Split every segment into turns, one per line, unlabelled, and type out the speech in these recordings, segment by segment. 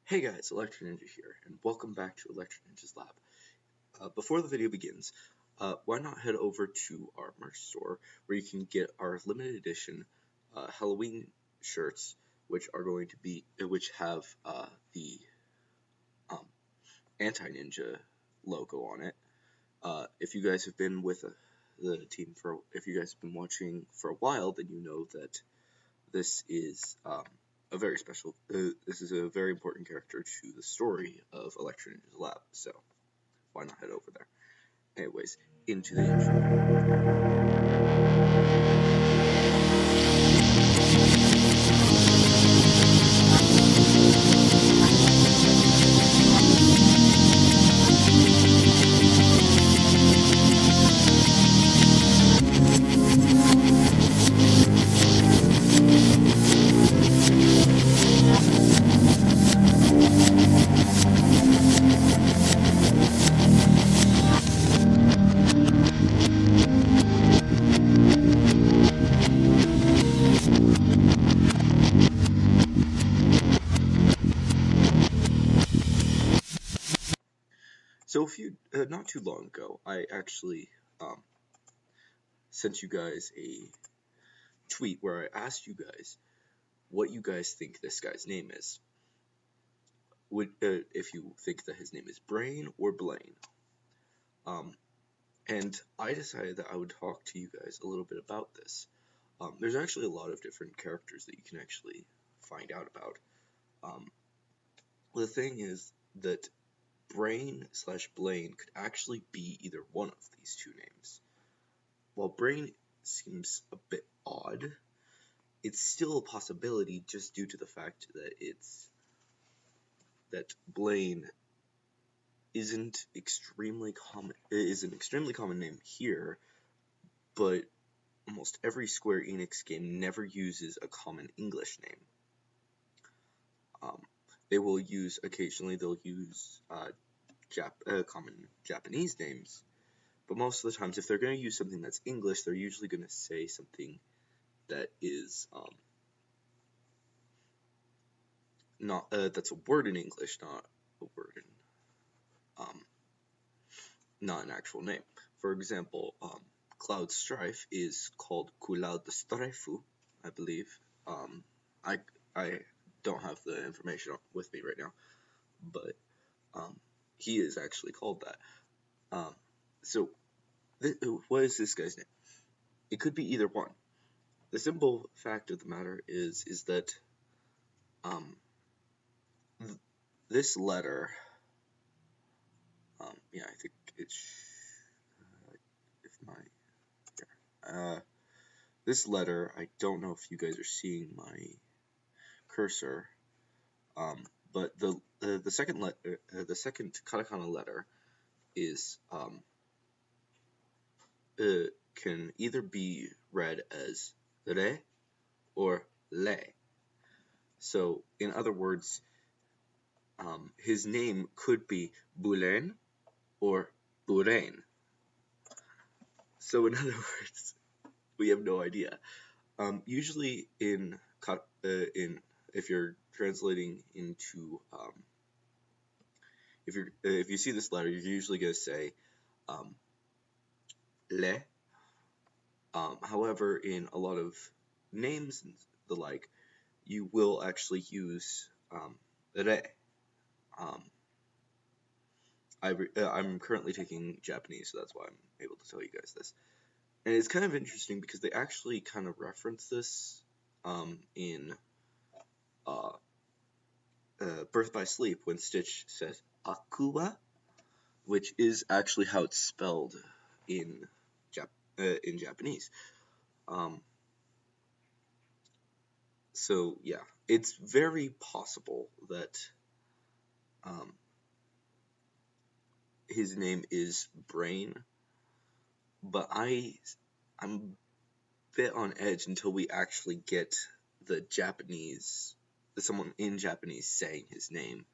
Hey guys, Electrininja here, and welcome back to Electrininja's Lab. Before the video begins, why not head over to our merch store, where you can get our limited edition Halloween shirts, which have the anti-ninja logo on it. If you guys have been with the team if you guys have been watching for a while, then you know that this is this is a very important character to the story of Electrininja's Lab, so why not head over there? Anyways, into the intro. So not too long ago, I actually sent you guys a tweet where I asked you guys what you guys think this guy's name is. If you think that his name is Blain or Blain. And I decided that I would talk to you guys a little bit about this. There's actually a lot of different characters that you can actually find out about. The thing is that Brain/Blain could actually be either one of these two names. While Brain seems a bit odd, it's still a possibility just due to the fact that Blain is an extremely common name here, but almost every Square Enix game never uses a common English name. Occasionally they'll use common Japanese names, but most of the times if they're going to use something that's English, they're usually going to say something that is that's a word in English, not a word in not an actual name. For example, Cloud Strife is called Cloud Streifu, I believe. I don't have the information with me right now, but he is actually called that. So what is this guy's name? It could be either one. The simple fact of the matter is that this letter, yeah, I think it's this letter, I don't know if you guys are seeing my cursor, but the second katakana letter is can either be read as re or le. So in other words, his name could be Blain or Burain. So in other words, we have no idea. Usually if you're translating into if you see this letter, you're usually going to say le. However, in a lot of names and the like, you will actually use re. I'm currently taking Japanese, so that's why I'm able to tell you guys this. And it's kind of interesting because they actually kind of reference this in Birth by Sleep when Stitch says Akuwa, which is actually how it's spelled in Japanese. So yeah, it's very possible that his name is Brain, but I'm a bit on edge until we actually get someone in Japanese saying his name,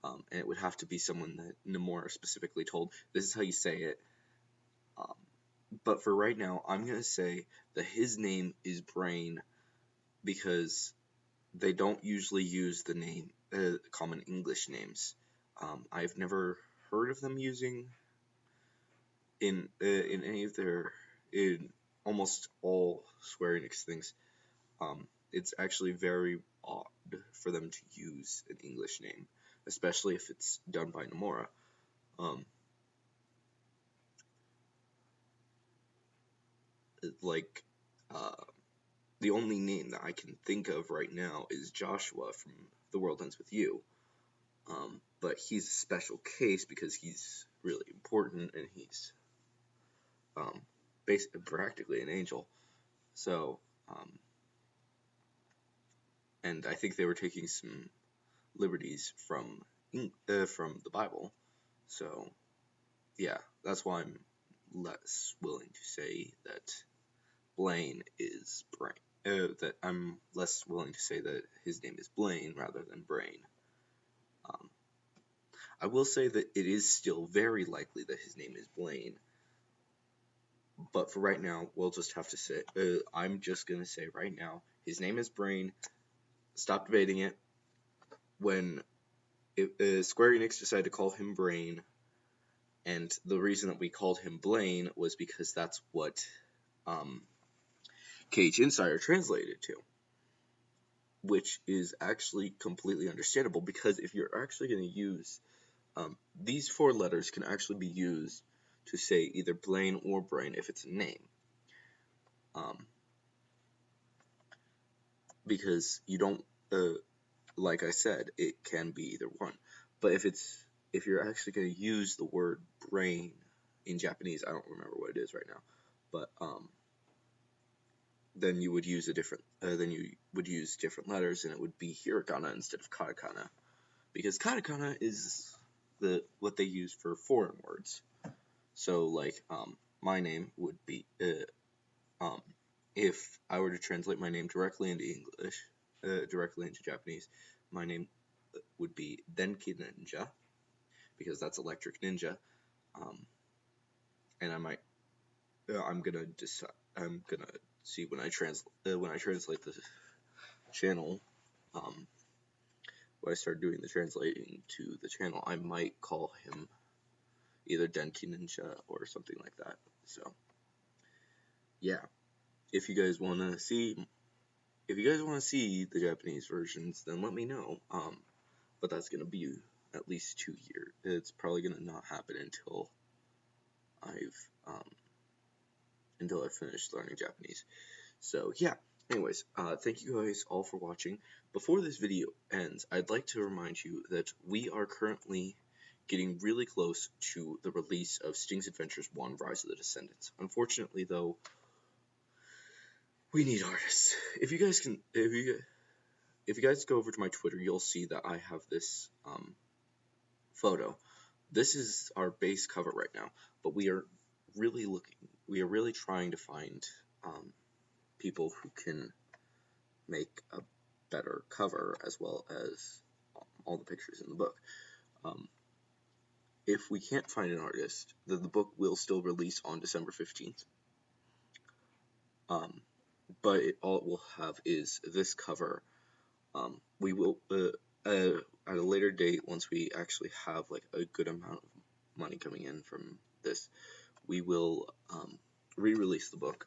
and it would have to be someone that Nomura specifically told, this is how you say it. But for right now, I'm going to say that his name is Brain because they don't usually use the name, common English names. I've never heard of them using in any of their, in almost all Square Enix things. It's actually very odd for them to use an English name, especially if it's done by Nomura. Like, the only name that I can think of right now is Joshua from The World Ends With You. But he's a special case because he's really important and he's basically practically an angel. So, and I think they were taking some liberties from the Bible. So, yeah, that's why I'm less willing to say that Blain is Brain. That I'm less willing to say that his name is Blain rather than Brain. I will say that it is still very likely that his name is Blain, but for right now, we'll just have to say, I'm just gonna say right now, his name is Brain. Stop debating it. When Square Enix decided to call him Brain, and the reason that we called him Blain was because that's what Cage Insider translated to, which is actually completely understandable, because if you're actually going to use these 4 letters can actually be used to say either Blain or Brain if it's a name, because you don't like I said, it can be either one. But if you're actually going to use the word brain in Japanese, I don't remember what it is right now, but then you would use different letters, and it would be hiragana instead of katakana, because katakana is what they use for foreign words. So like my name would be if I were to translate my name directly into English, directly into Japanese, my name would be Electrininja, because that's Electrininja, and I'm gonna see when I translate the channel, when I start doing the translating to the channel, I might call him either Electrininja or something like that. So yeah, if you guys want to see the Japanese versions, then let me know. But that's gonna be at least 2 years. It's probably gonna not happen until I've finished learning Japanese. So yeah. Anyways, thank you guys all for watching. Before this video ends, I'd like to remind you that we are currently getting really close to the release of Sting's Adventures 1: Rise of the Descendants. Unfortunately, though, we need artists. If you guys go over to my Twitter, you'll see that I have this photo. This is our base cover right now, but we are really trying to find people who can make a better cover, as well as all the pictures in the book. If we can't find an artist, then the book will still release on December 15th. But all it will have is this cover. We will, at a later date, once we actually have like a good amount of money coming in from this, we will re-release the book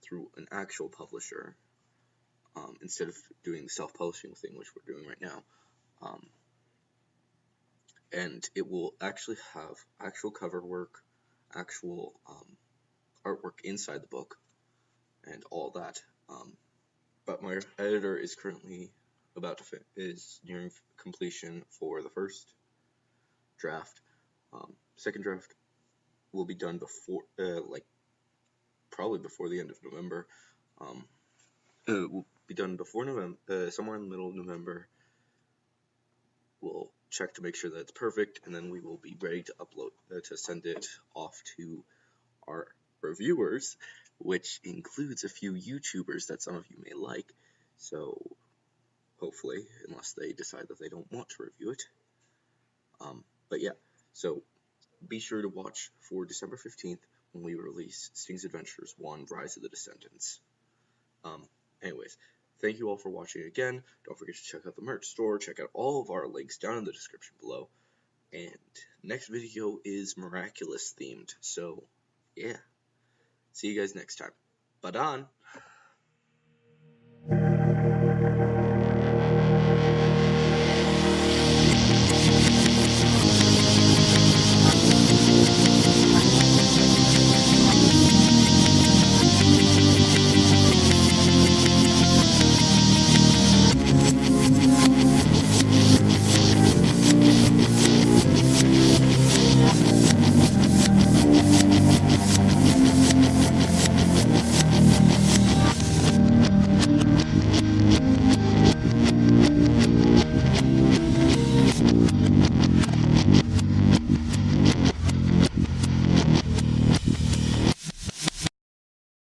through an actual publisher, instead of doing the self-publishing thing, which we're doing right now. And it will actually have actual cover work, actual artwork inside the book, and all that. But my editor is currently is nearing completion for the first draft. Second draft will be done before, probably before the end of November. It will be done before November, somewhere in the middle of November. We'll check to make sure that it's perfect, and then we will be ready to upload, to send it off to our reviewers, which includes a few YouTubers that some of you may like. So hopefully, unless they decide that they don't want to review it. But yeah, so be sure to watch for December 15th when we release Sting's Adventures 1: Rise of the Descendants. Anyways, Thank you all for watching again. Don't forget to check out the merch store. Check out all of our links down in the description below. And next video is miraculous themed. So, yeah. See you guys next time. Badan!